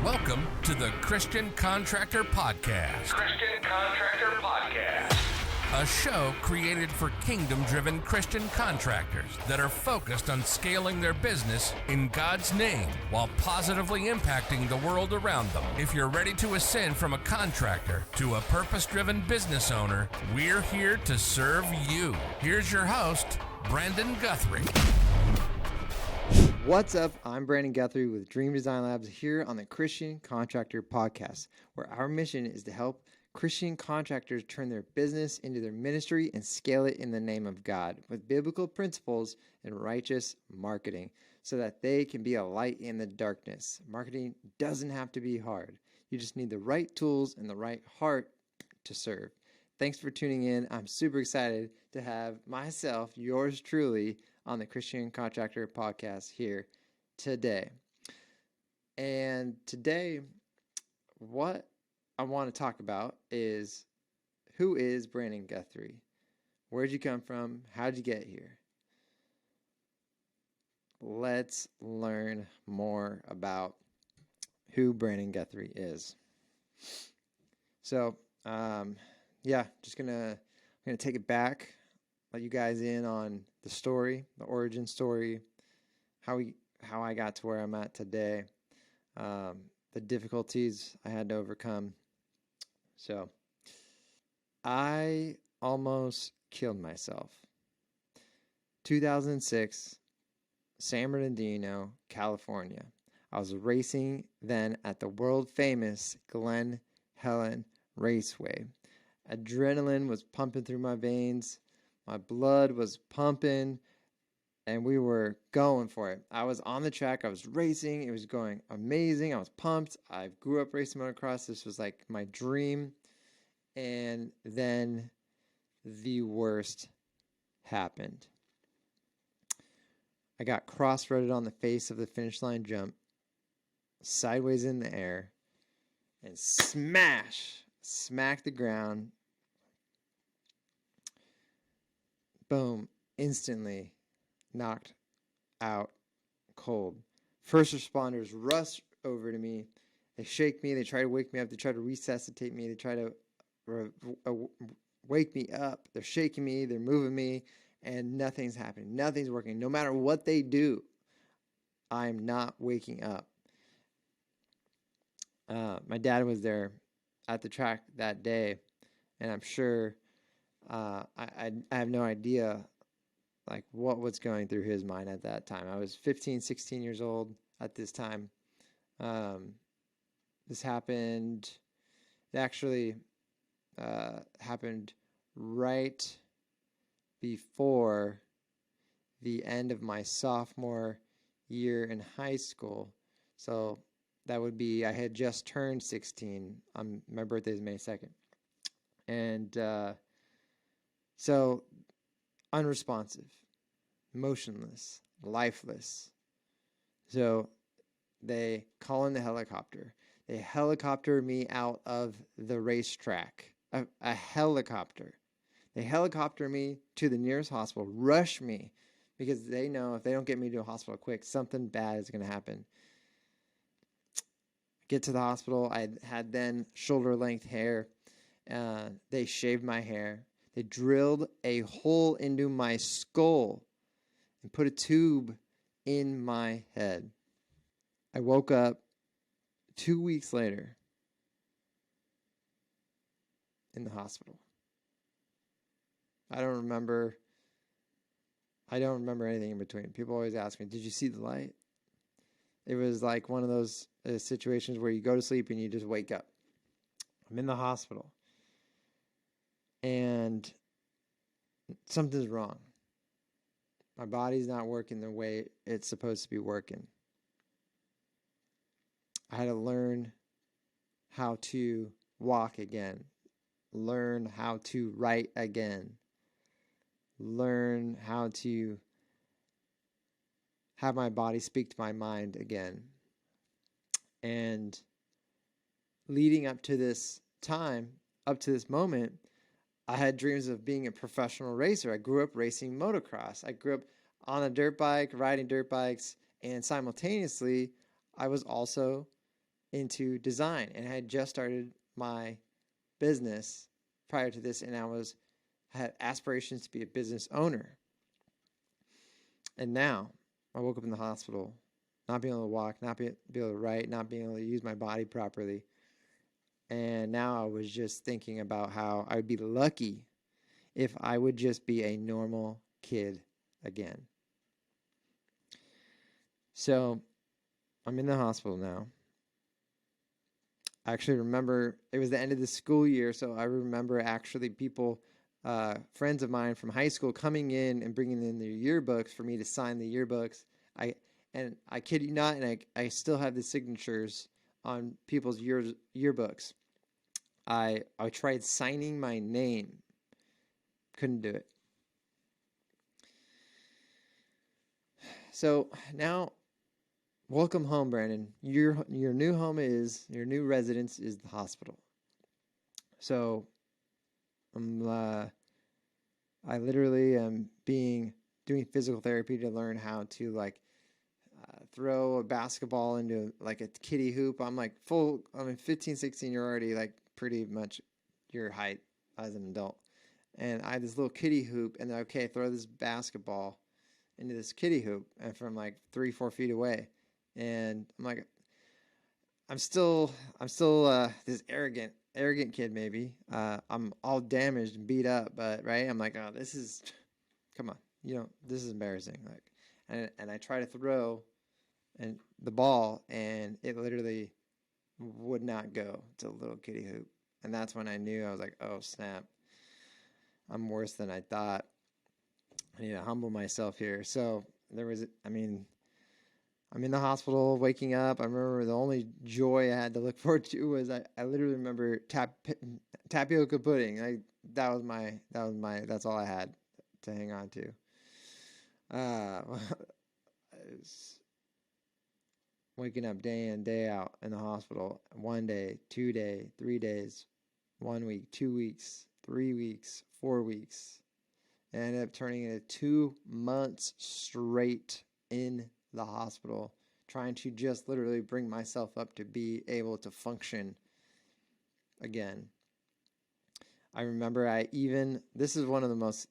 Welcome to the Christian Contractor Podcast. Christian Contractor Podcast. A show created for kingdom-driven Christian contractors that are focused on scaling their business in God's name while positively impacting the world around them. If you're ready to ascend from a contractor to a purpose-driven business owner, we're here to serve you. Here's your host, Brandon Guthrie. What's up? I'm Brandon Guthrie with Dream Design Labs here on the Christian Contractor Podcast, where our mission is to help Christian contractors turn their business into their ministry and scale it in the name of God with biblical principles and righteous marketing so that they can be a light in the darkness. Marketing doesn't have to be hard. You just need the right tools and the right heart to serve. Thanks for tuning in. I'm super excited to have myself, yours truly, on the Christian Contractor Podcast here today. And today, what I want to talk about is, who is Brandon Guthrie? Where'd you come from? How'd you get here? Let's learn more about who Brandon Guthrie is. So, just gonna take it back, let you guys in on the story, the origin story, how I got to where I'm at today, the difficulties I had to overcome. So, I almost killed myself. 2006, San Bernardino, California. I was racing then at the world famous Glen Helen Raceway. Adrenaline was pumping through my veins. My blood was pumping, and we were going for it. I was on the track. I was racing. It was going amazing. I was pumped. I grew up racing motocross. This was like my dream. And then the worst happened. I got cross-roaded on the face of the finish line jump, sideways in the air, and smacked the ground. Boom, instantly knocked out cold. First responders rush over to me. They shake me. They try to wake me up. They try to resuscitate me. They try to wake me up. They're shaking me. They're moving me. And nothing's happening. Nothing's working. No matter what they do, I'm not waking up. My dad was there at the track that day, and I'm sure I have no idea like what was going through his mind at that time. I was 15, 16 years old at this time. This happened, it actually happened right before the end of my sophomore year in high school. So that would be, I had just turned 16. My birthday is May 2nd. And so, unresponsive, motionless, lifeless. So, they call in the helicopter. They helicopter me out of the racetrack. A helicopter. They helicopter me to the nearest hospital, rush me, because they know if they don't get me to a hospital quick, something bad is going to happen. Get to the hospital. I had then shoulder-length hair. They shaved my hair. They drilled a hole into my skull and put a tube in my head. I woke up 2 weeks later in the hospital. I don't remember anything in between. People always ask me, did you see the light? It was like one of those situations where you go to sleep and you just wake up. I'm in the hospital. And something's wrong. My body's not working the way it's supposed to be working. I had to learn how to walk again. Learn how to write again. Learn how to have my body speak to my mind again. And leading up to this time, up to this moment, I had dreams of being a professional racer. I grew up racing motocross. I grew up on a dirt bike, riding dirt bikes, and simultaneously, I was also into design, and I had just started my business prior to this, and I had aspirations to be a business owner. And now I woke up in the hospital, not being able to walk, not be able to write, not being able to use my body properly. And now I was just thinking about how I would be lucky if I would just be a normal kid again. So I'm in the hospital now. I actually remember it was the end of the school year, so I remember actually people, friends of mine from high school, coming in and bringing in their yearbooks for me to sign the yearbooks. I kid you not, and I still have the signatures on people's yearbooks. I tried signing my name, couldn't do it. So now, welcome home, Brandon. Your new home your new residence is the hospital. So I literally am doing physical therapy to learn how to throw a basketball into like a kiddie hoop. I'm 15, 16, you're already like pretty much your height as an adult. And I had this little kiddie hoop, and then, okay, throw this basketball into this kiddie hoop, and from like 3-4 feet away. And I'm still this arrogant kid, maybe. I'm all damaged and beat up, but right. I'm like, oh, come on, this is embarrassing. And I try to throw the ball, and it literally would not go to the little kiddie hoop. And that's when I knew. I was like, oh snap, I'm worse than I thought. I need to humble myself here. So I'm in the hospital, waking up. I remember the only joy I had to look forward to was I literally remember tapioca pudding. That's all I had to hang on to. I was waking up day in, day out in the hospital. 1 day, 2 day, 3 days, 1 week, 2 weeks, 3 weeks, 4 weeks. And I ended up turning into 2 months straight in the hospital, trying to just literally bring myself up to be able to function again. I remember this is one of the most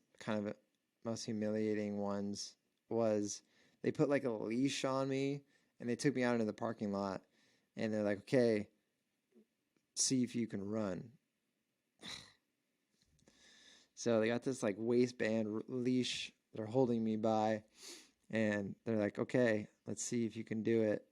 humiliating ones, was they put like a leash on me, and they took me out into the parking lot, and they're like, okay, see if you can run. So they got this like waistband leash they're holding me by, and they're like, okay, let's see if you can do it.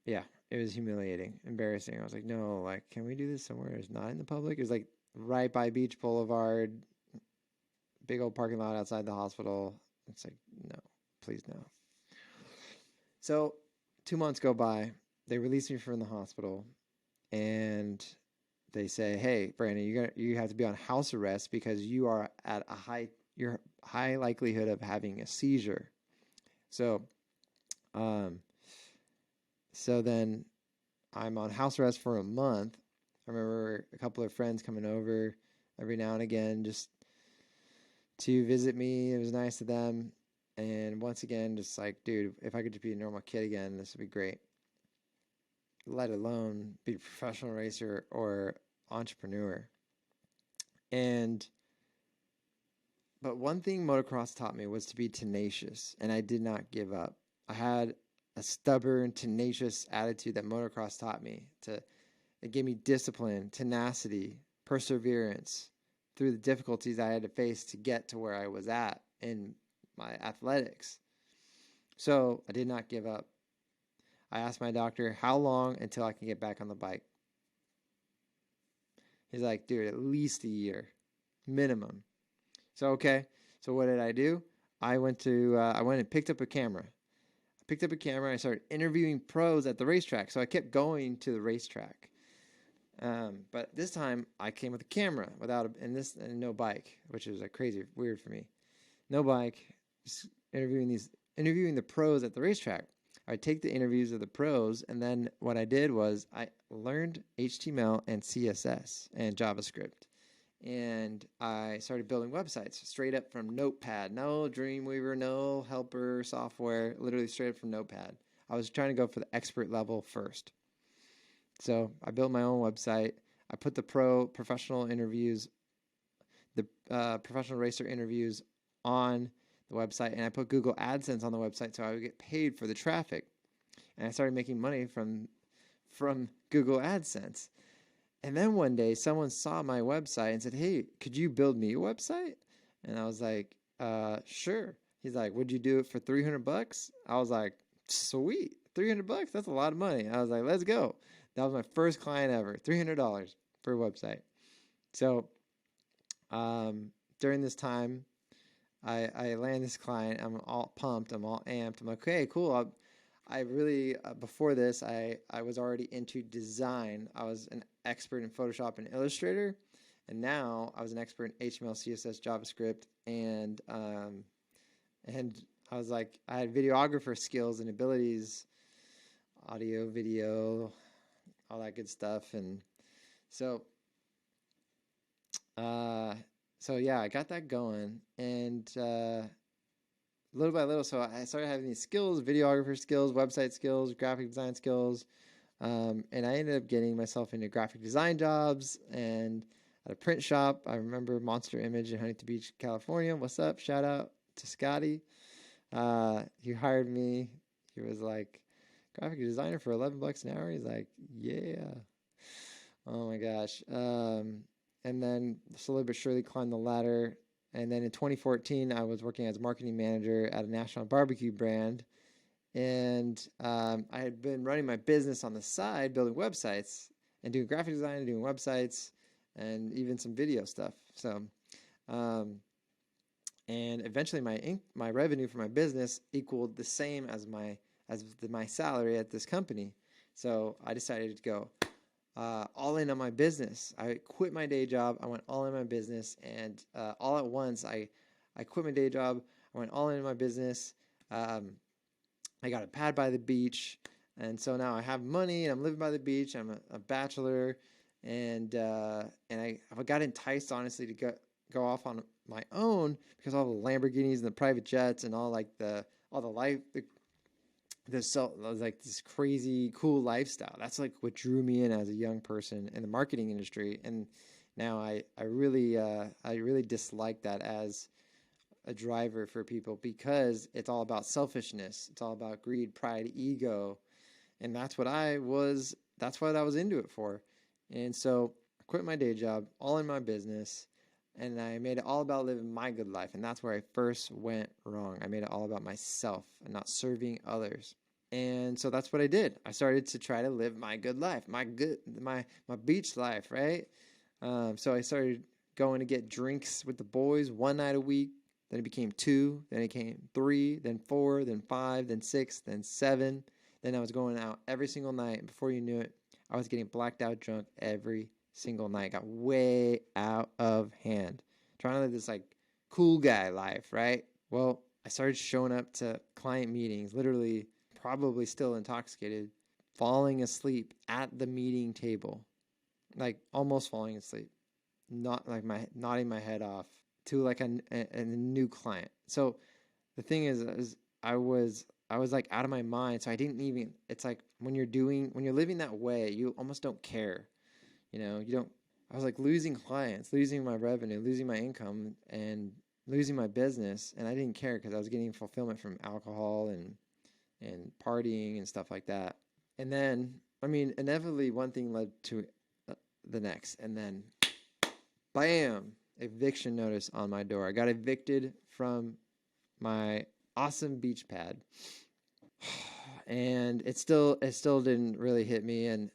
Yeah, it was humiliating, embarrassing. I was like, no, can we do this somewhere it's not in the public? It was like right by Beach Boulevard, big old parking lot outside the hospital. It's like, no, please no. So 2 months go by. They release me from the hospital, and they say, hey, Brandon, you have to be on house arrest because you are at your high likelihood of having a seizure. So then I'm on house arrest for a month. I remember a couple of friends coming over every now and again just to visit me. It was nice of them. And once again, just like, dude, if I could just be a normal kid again, this would be great. Let alone be a professional racer or entrepreneur. But one thing motocross taught me was to be tenacious, and I did not give up. I had a stubborn, tenacious attitude that motocross taught me. It gave me discipline, tenacity, perseverance through the difficulties I had to face to get to where I was at in my athletics. So I did not give up. I asked my doctor, how long until I can get back on the bike? He's like, dude, at least a year, minimum. So, okay. So what did I do? I went and picked up a camera. I started interviewing pros at the racetrack. So I kept going to the racetrack. But this time I came with a camera and no bike, which is weird for me. No bike, just interviewing the pros at the racetrack. I would take the interviews of the pros, and then what I did was I learned HTML and CSS and JavaScript. And I started building websites straight up from Notepad. No Dreamweaver, no Helper software, literally straight up from Notepad. I was trying to go for the expert level first. So I built my own website. I put the professional interviews, the professional racer interviews on the website, and I put Google AdSense on the website so I would get paid for the traffic. And I started making money from Google AdSense. And then one day someone saw my website and said, "Hey, could you build me a website?" And I was like, sure. He's like, "Would you do it for $300?" I was like, "Sweet, $300? That's a lot of money." I was like, "Let's go." That was my first client ever, $300 for a website. So during this time, I land this client. I'm all pumped. I'm all amped. I'm like, okay, cool. I really, before this, I was already into design. I was an expert in Photoshop and Illustrator. And now I was an expert in HTML, CSS, JavaScript. And I was like, I had videographer skills and abilities, audio, video, all that good stuff. And so yeah, I got that going, and little by little, so I started having these skills, videographer skills, website skills, graphic design skills, and I ended up getting myself into graphic design jobs and at a print shop. I remember Monster Image in Huntington Beach, California. What's up? Shout out to Scotty. He hired me. He was like, graphic designer for $11 an hour. He's like, yeah. Oh my gosh. And then slowly but surely climbed the ladder. And then in 2014, I was working as marketing manager at a national barbecue brand. And I had been running my business on the side, building websites and doing graphic design and doing websites and even some video stuff. So, and eventually my revenue for my business equaled the same as my salary at this company. So I decided to go all in on my business. I quit my day job. I went all in my business, and all at once, I quit my day job. I went all in my business. I got a pad by the beach, and so now I have money, and I'm living by the beach. I'm a bachelor, and I got enticed, honestly, to go off on my own because all the Lamborghinis and the private jets and all the life. Like this crazy cool lifestyle. That's like what drew me in as a young person in the marketing industry. And now I really dislike that as a driver for people because it's all about selfishness. It's all about greed, pride, ego. And that's what I was into it for. And so I quit my day job, all in my business, and I made it all about living my good life. And that's where I first went wrong. I made it all about myself and not serving others. And so that's what I did. I started to try to live my good life, my beach life, right? So I started going to get drinks with the boys one night a week. Then it became 2, then it became 3, then 4, then 5, then 6, then 7. Then I was going out every single night. And before you knew it, I was getting blacked out drunk every single night. Got way out of hand. Trying to live this like cool guy life, right? Well, I started showing up to client meetings, literally probably still intoxicated, falling asleep at the meeting table, like almost falling asleep, nodding my head off to like a new client. So the thing is I was like out of my mind. So I didn't even, it's like when you're living that way, you almost don't care. I was like losing clients, losing my revenue, losing my income, and losing my business. And I didn't care because I was getting fulfillment from alcohol and partying and stuff like that. And then, inevitably one thing led to the next. And then, bam, eviction notice on my door. I got evicted from my awesome beach pad. And it still didn't really hit me. And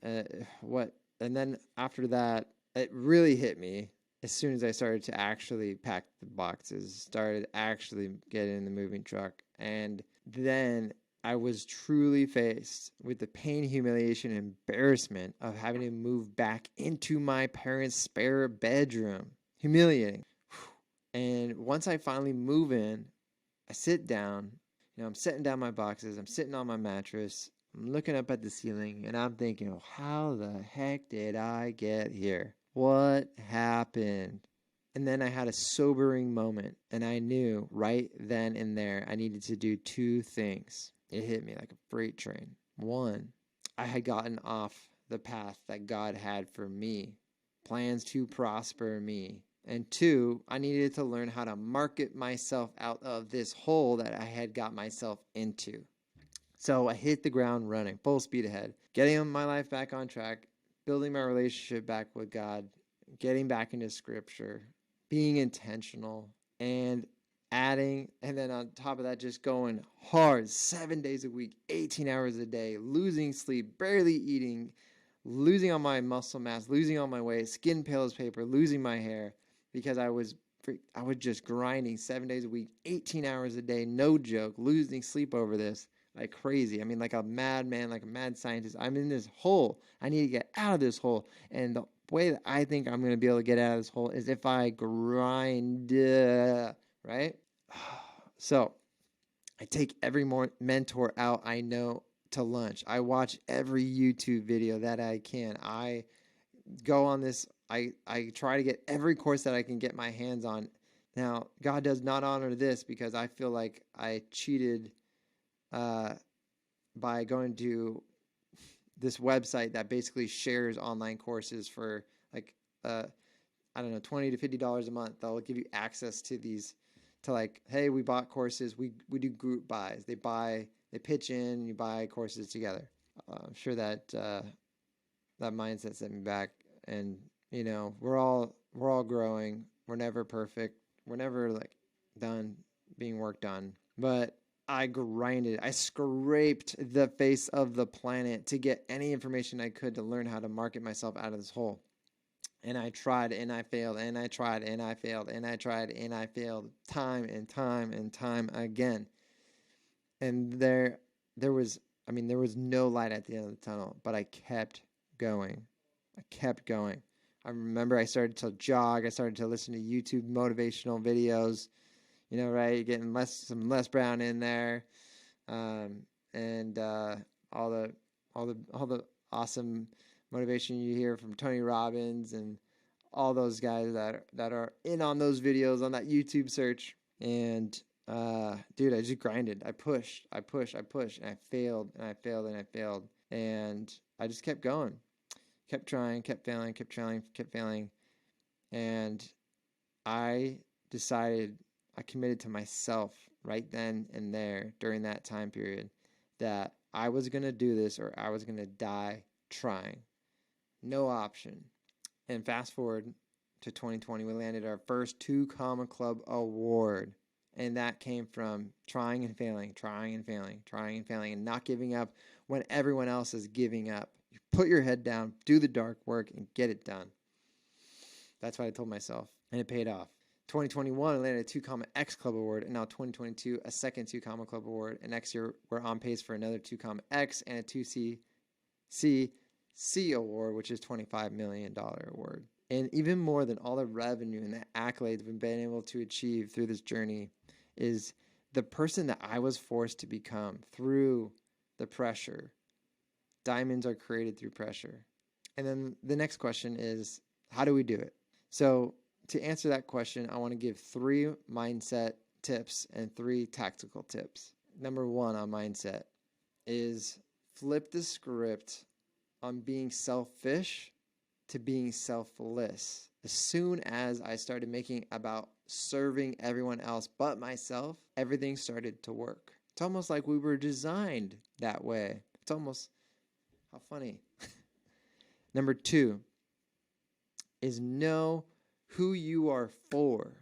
then after that, it really hit me as soon as I started to actually pack the boxes, started actually getting in the moving truck. And then I was truly faced with the pain, humiliation, and embarrassment of having to move back into my parents' spare bedroom. Humiliating. And once I finally move in, I sit down. I'm setting down my boxes. I'm sitting on my mattress. I'm looking up at the ceiling, and I'm thinking, how the heck did I get here? What happened? And then I had a sobering moment, and I knew right then and there I needed to do two things. It hit me like a freight train. One, I had gotten off the path that God had for me, plans to prosper me. And two, I needed to learn how to market myself out of this hole that I had got myself into. So I hit the ground running, full speed ahead, getting my life back on track, building my relationship back with God, getting back into scripture, being intentional, and adding, and then on top of that, just going hard 7 days a week, 18 hours a day, losing sleep, barely eating, losing all my muscle mass, losing all my weight, skin pale as paper, losing my hair, because I was just grinding 7 days a week, 18 hours a day, no joke, losing sleep over this like crazy. I mean, like a madman, like a mad scientist. I'm in this hole. I need to get out of this hole. And the way that I think I'm going to be able to get out of this hole is if I grind, right? So I take every mentor out I know to lunch. I watch every YouTube video that I can. I go on this. I try to get every course that I can get my hands on. Now, God does not honor this because I feel like I cheated by going to this website that basically shares online courses for like I don't know, $20 to $50 a month. They'll give you access to these, to like, hey, we bought courses. We do group buys. They pitch in, you buy courses together. I'm sure that that mindset set me back. And you know, we're all growing. We're never perfect. We're never like done being worked on. But I grinded. I scraped the face of the planet to get any information I could to learn how to market myself out of this hole. And I tried and I failed and I tried and I failed and I tried and I failed time and time and time again. And there was no light at the end of the tunnel, but I kept going. I remember I started to jog. I started to listen to YouTube motivational videos. You know, right? You're getting some Les Brown in there, and all the awesome motivation you hear from Tony Robbins and all those guys that are in on those videos on that YouTube search. And dude, I just grinded. I pushed, and I failed, and I just kept going, kept trying, kept failing, and I decided. I committed to myself right then and there during that time period that I was going to do this or I was going to die trying. No option. And fast forward to 2020, we landed our first 2 Comma Club award. And that came from trying and failing, and not giving up when everyone else is giving up. You put your head down, do the dark work, and get it done. That's what I told myself. And it paid off. 2021, I landed a 2 Comma X Club Award, and now 2022, a second 2 Comma Club Award. And next year, we're on pace for another 2 Comma X and a 2CC Award, which is $25 million award. And even more than all the revenue and the accolades we've been able to achieve through this journey is the person that I was forced to become through the pressure. Diamonds are created through pressure. And then the next question is, how do we do it? So to answer that question, I want to give 3 mindset tips and 3 tactical tips. Number 1 on mindset is flip the script on being selfish to being selfless. As soon as I started making about serving everyone else but myself, everything started to work. It's almost like we were designed that way. It's almost, how funny. Number 2 is know who you are for.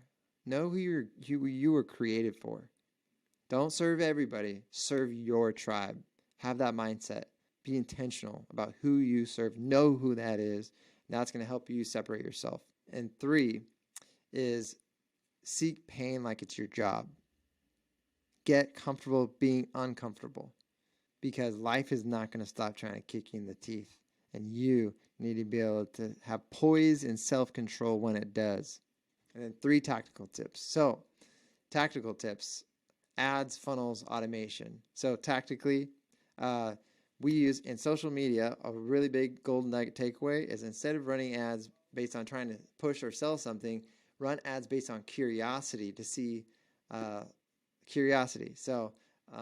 Know who you were created for. Don't serve everybody. Serve your tribe. Have that mindset. Be intentional about who you serve. Know who that is. And that's going to help you separate yourself. And 3 is seek pain like it's your job. Get comfortable being uncomfortable. Because life is not going to stop trying to kick you in the teeth. And you need to be able to have poise and self-control when it does. And then 3 tactical tips. So, tactical tips, ads, funnels, automation. So tactically, we use in social media, a really big golden nugget takeaway is instead of running ads based on trying to push or sell something, run ads based on curiosity to see curiosity. So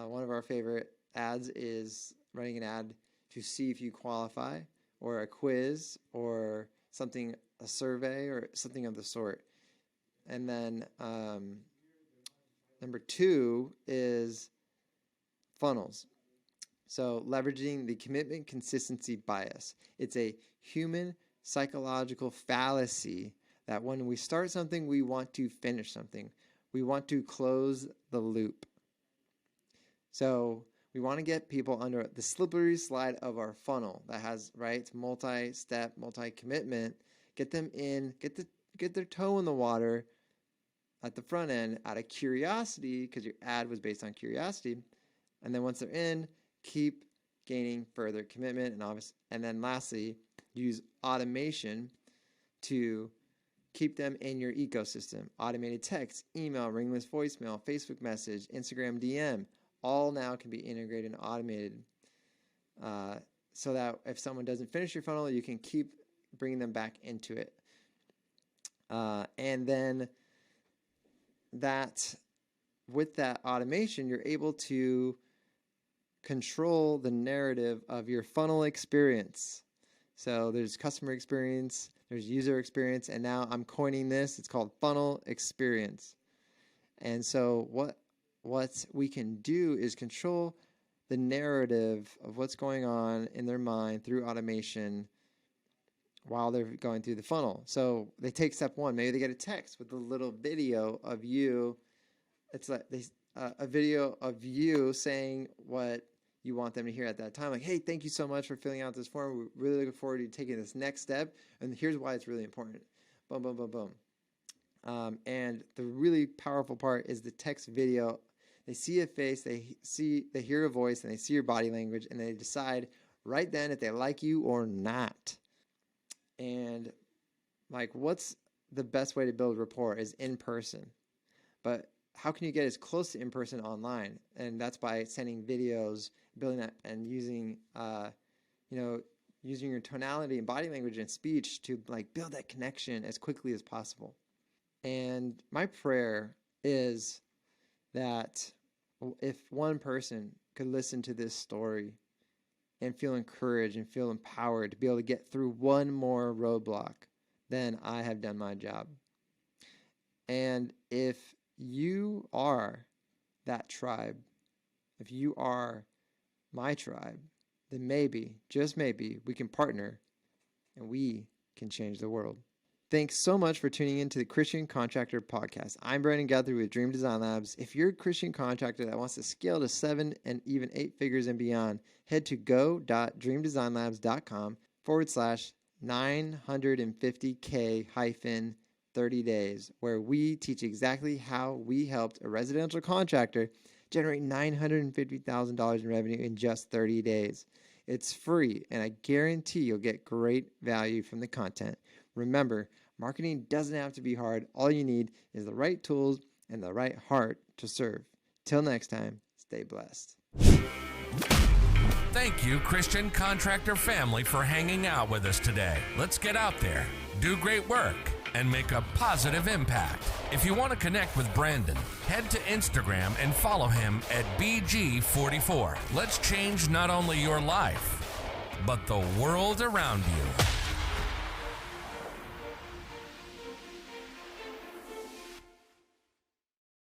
one of our favorite ads is running an ad to see if you qualify, or a quiz, or something, a survey, or something of the sort. And then number 2 is funnels. So leveraging the commitment consistency bias. It's a human psychological fallacy that when we start something, we want to finish something. We want to close the loop. So we want to get people under the slippery slide of our funnel that has, right, multi-step, multi-commitment. Get them in, get their toe in the water at the front end out of curiosity, because your ad was based on curiosity. And then once they're in, keep gaining further commitment. And then lastly, use automation to keep them in your ecosystem. Automated text, email, ringless voicemail, Facebook message, Instagram DM, all now can be integrated and automated, so that if someone doesn't finish your funnel, you can keep bringing them back into it. And then with that automation, you're able to control the narrative of your funnel experience. So there's customer experience, there's user experience, and now I'm coining this. It's called funnel experience. And so what we can do is control the narrative of what's going on in their mind through automation while they're going through the funnel. So they take step 1. Maybe they get a text with a little video of you. It's like a video of you saying what you want them to hear at that time. Like, hey, thank you so much for filling out this form. We're really looking forward to taking this next step. And here's why it's really important. Boom, boom, boom, boom. And the really powerful part is the text video. They see a face, they hear a voice, and they see your body language, and they decide right then if they like you or not. And like, what's the best way to build rapport is in person. But how can you get as close to in person online? And that's by sending videos, building that, and using using your tonality and body language and speech to like build that connection as quickly as possible. And my prayer is that if one person could listen to this story and feel encouraged and feel empowered to be able to get through one more roadblock, then I have done my job. And if you are that tribe, if you are my tribe, then maybe, just maybe, we can partner and we can change the world. Thanks so much for tuning in to the Christian Contractor Podcast. I'm Brandon Guthrie with Dream Design Labs. If you're a Christian contractor that wants to scale to 7 and even 8 figures and beyond, head to go.dreamdesignlabs.com/950K-30 days, where we teach exactly how we helped a residential contractor generate $950,000 in revenue in just 30 days. It's free, and I guarantee you'll get great value from the content. Remember, marketing doesn't have to be hard. All you need is the right tools and the right heart to serve. Till next time, stay blessed. Thank you, Christian Contractor family, for hanging out with us today. Let's get out there, do great work, and make a positive impact. If you want to connect with Brandon, head to Instagram and follow him at BG44. Let's change not only your life, but the world around you.